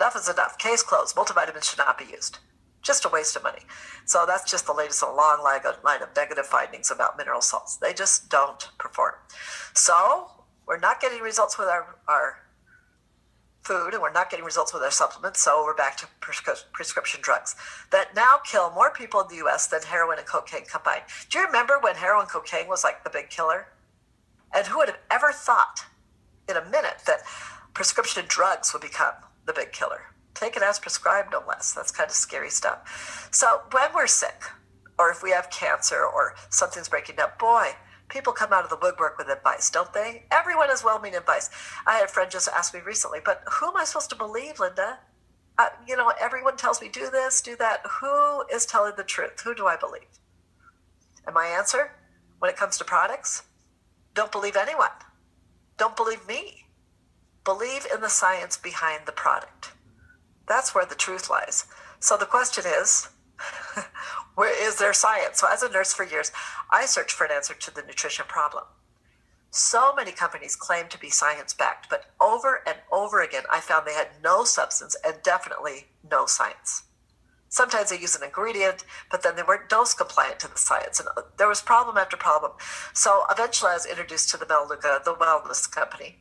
enough is enough. Case closed. Multivitamins should not be used. Just a waste of money. So that's just the latest in a long line of negative findings about mineral salts. They just don't perform. So we're not getting results with our food, and we're not getting results with our supplements, so we're back to prescription drugs that now kill more people in the U.S. than heroin and cocaine combined. Do you remember when heroin and cocaine was like the big killer? And who would have ever thought in a minute that prescription drugs would become the big killer? Take it as prescribed, no less. That's kind of scary stuff. So when we're sick, or if we have cancer, or something's breaking up, boy, people come out of the woodwork with advice, don't they? Everyone has well-meaning advice. I had a friend just ask me recently, but who am I supposed to believe, Linda? Everyone tells me do this, do that. Who is telling the truth? Who do I believe? And my answer, when it comes to products, don't believe anyone. Don't believe me. Believe in the science behind the product. That's where the truth lies. So the question is, where is there science? So as a nurse for years, I searched for an answer to the nutrition problem. So many companies claim to be science-backed, but over and over again, I found they had no substance and definitely no science. Sometimes they use an ingredient, but then they weren't dose compliant to the science. And there was problem after problem. So eventually I was introduced to the Melaleuca, the wellness company.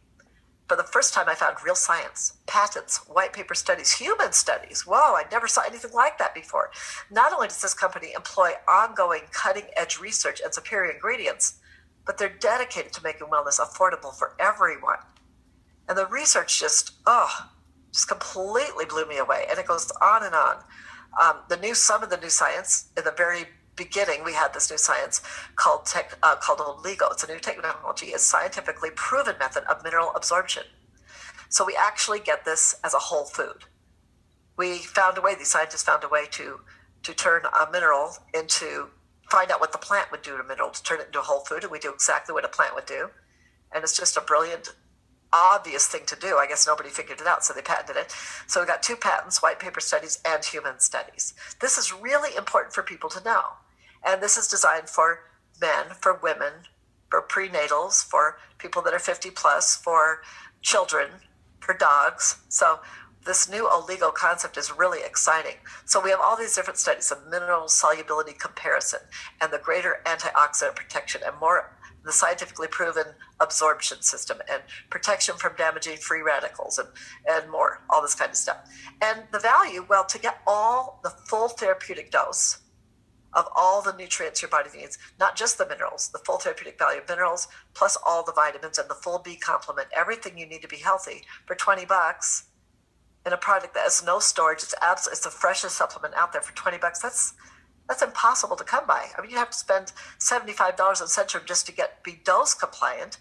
For the first time, I found real science, patents, white paper studies, human studies. Whoa, I never saw anything like that before. Not only does this company employ ongoing cutting-edge research and superior ingredients, but they're dedicated to making wellness affordable for everyone. And the research just completely blew me away. And it goes on and on. Some of the new science in the very beginning, we had this new science called Oligo. It's a new technology, a scientifically proven method of mineral absorption. So we actually get this as a whole food. These scientists found a way to turn a mineral find out what the plant would do to mineral, to turn it into a whole food, and we do exactly what a plant would do. And it's just a brilliant, obvious thing to do. I guess nobody figured it out, so they patented it. So we got 2 patents, white paper studies and human studies. This is really important for people to know. And this is designed for men, for women, for prenatals, for people that are 50 plus, for children, for dogs. So this new oligo concept is really exciting. So we have all these different studies of mineral solubility comparison and the greater antioxidant protection and more the scientifically proven absorption system and protection from damaging free radicals and more, all this kind of stuff. And the value, well, to get all the full therapeutic dose of all the nutrients your body needs, not just the minerals, the full therapeutic value of minerals, plus all the vitamins and the full B complement, everything you need to be healthy for $20 in a product that has no storage. It's the freshest supplement out there for $20. That's impossible to come by. I mean, you have to spend $75 on Centrum just to be dose compliant,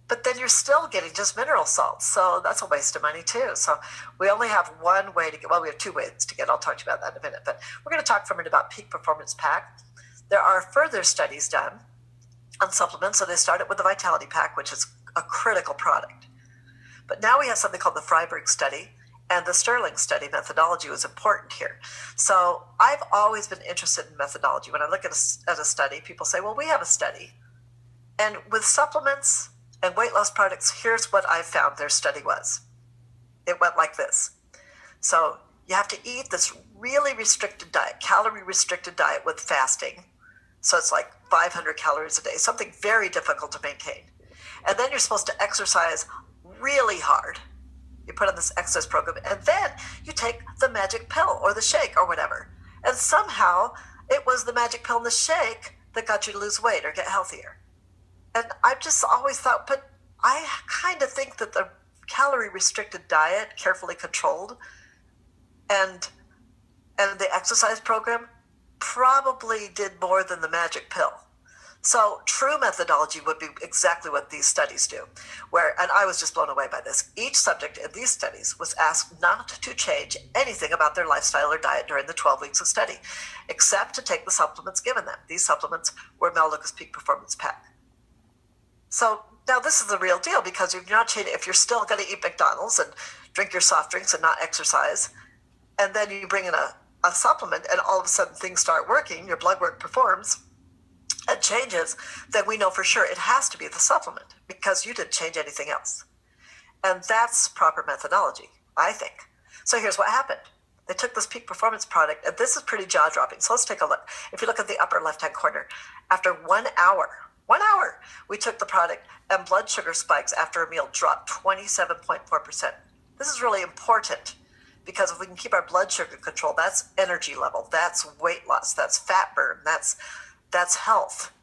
but then you're still getting just mineral salts. So that's a waste of money too. So we only have one way to get, we have 2 ways to get, I'll talk to you about that in a minute, but we're going to talk for a minute about Peak Performance Pack. There are further studies done on supplements. So they started with the Vitality Pack, which is a critical product. But now we have something called the Freiberg study, and the Sterling study methodology was important here. So I've always been interested in methodology. When I look at a study, people say, well, we have a study. And with supplements and weight loss products, here's what I found their study was. It went like this. So you have to eat this really restricted diet, calorie restricted diet with fasting. So it's like 500 calories a day, something very difficult to maintain. And then you're supposed to exercise really hard. You put on this exercise program, and then you take the magic pill or the shake or whatever. And somehow it was the magic pill and the shake that got you to lose weight or get healthier. And I've just always thought, but I kind of think that the calorie restricted diet, carefully controlled, and the exercise program probably did more than the magic pill. So true methodology would be exactly what these studies do, and I was just blown away by this. Each subject in these studies was asked not to change anything about their lifestyle or diet during the 12 weeks of study, except to take the supplements given them. These supplements were Melaleuca's Peak Performance Pack. So now this is the real deal, because if you're still going to eat McDonald's and drink your soft drinks and not exercise, and then you bring in a supplement and all of a sudden things start working, your blood work performs, and changes, then we know for sure it has to be the supplement because you didn't change anything else. And that's proper methodology, I think. So here's what happened. They took this peak performance product, and this is pretty jaw-dropping. So let's take a look. If you look at the upper left-hand corner, after 1 hour, we took the product, and blood sugar spikes after a meal dropped 27.4%. This is really important because if we can keep our blood sugar control, that's energy level, that's weight loss, that's fat burn, that's health,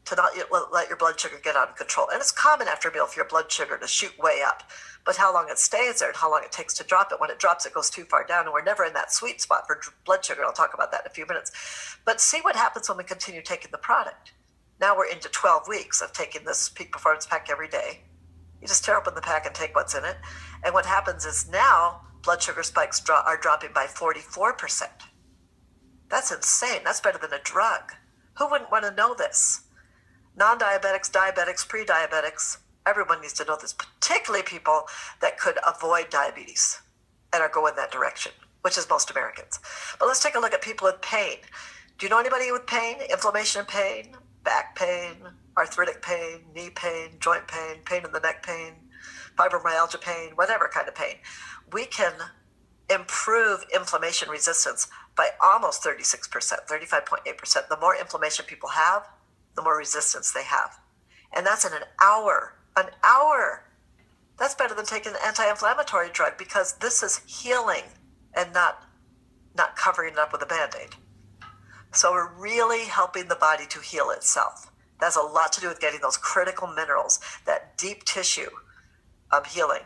to not let your blood sugar get out of control. And it's common after a meal for your blood sugar to shoot way up. But how long it stays there and how long it takes to drop it, when it drops, it goes too far down, and we're never in that sweet spot for blood sugar. I'll talk about that in a few minutes. But see what happens when we continue taking the product. Now we're into 12 weeks of taking this peak performance pack every day. You just tear open the pack and take what's in it. And what happens is now blood sugar spikes are dropping by 44%. That's insane. That's better than a drug. Who wouldn't want to know this? Non-diabetics, diabetics, pre-diabetics, everyone needs to know this, particularly people that could avoid diabetes and are going that direction, which is most Americans. But let's take a look at people with pain. Do you know anybody with pain? Inflammation and pain, back pain, arthritic pain, knee pain, joint pain, pain in the neck pain, fibromyalgia pain, whatever kind of pain. We can improve inflammation resistance by almost 36%, 35.8%. The more inflammation people have, the more resistance they have. And that's in an hour. An hour. That's better than taking an anti-inflammatory drug, because this is healing and not covering it up with a Band-Aid. So we're really helping the body to heal itself. That has a lot to do with getting those critical minerals, that deep tissue healing.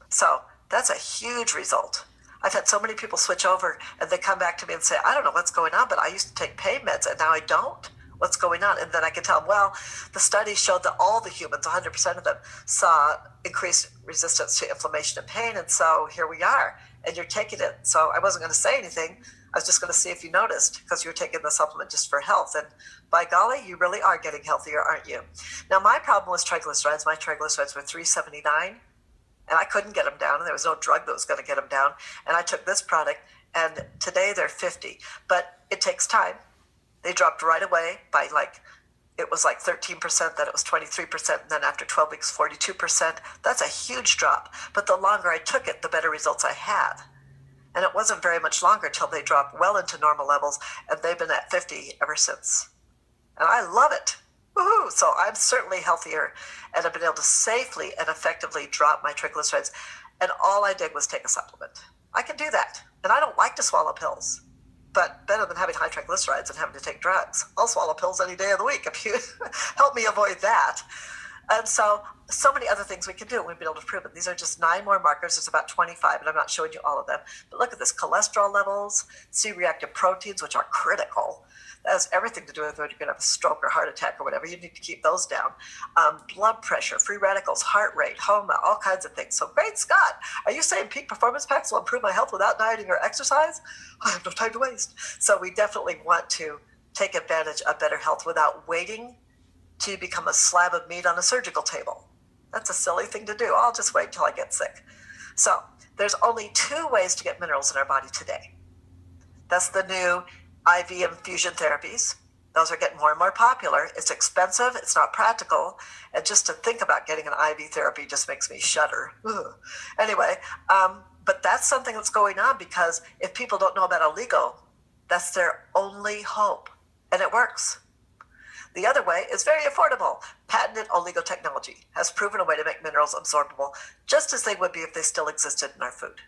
So that's a huge result. I've had so many people switch over and they come back to me and say, I don't know what's going on, but I used to take pain meds and now I don't. What's going on? And then I can tell them, well, the studies showed that all the humans, 100% of them, saw increased resistance to inflammation and pain. And so here we are, and you're taking it. So I wasn't going to say anything. I was just going to see if you noticed, because you're taking the supplement just for health. And by golly, you really are getting healthier, aren't you? Now, my problem was triglycerides. My triglycerides were 379, and I couldn't get them down, and there was no drug that was going to get them down. And I took this product, and today they're 50. But it takes time. They dropped right away by it was 13%, then it was 23%, and then after 12 weeks, 42%. That's a huge drop. But the longer I took it, the better results I had. And it wasn't very much longer till they dropped well into normal levels, and they've been at 50 ever since. And I love it. Woohoo! So I'm certainly healthier, and I've been able to safely and effectively drop my triglycerides. And all I did was take a supplement. I can do that. And I don't like to swallow pills. But better than having high triglycerides and having to take drugs. I'll swallow pills any day of the week if you help me avoid that. And so many other things we can do. We've been able to prove it. These are just 9 more markers. There's about 25, and I'm not showing you all of them. But look at this: cholesterol levels, C-reactive proteins, which are critical. That has everything to do with whether you're going to have a stroke or heart attack or whatever. You need to keep those down. Blood pressure, free radicals, heart rate, HOMA, all kinds of things. So great Scott, are you saying peak performance packs will improve my health without dieting or exercise? I have no time to waste. So we definitely want to take advantage of better health without waiting to become a slab of meat on a surgical table. That's a silly thing to do. I'll just wait till I get sick. So there's only 2 ways to get minerals in our body today. That's the new IV infusion therapies. Those are getting more and more popular. It's expensive. It's not practical. And just to think about getting an IV therapy just makes me shudder. Ugh. Anyway, but that's something that's going on, because if people don't know about Oligo, that's their only hope. And it works. The other way is very affordable. Patented oligotechnology has proven a way to make minerals absorbable, just as they would be if they still existed in our food.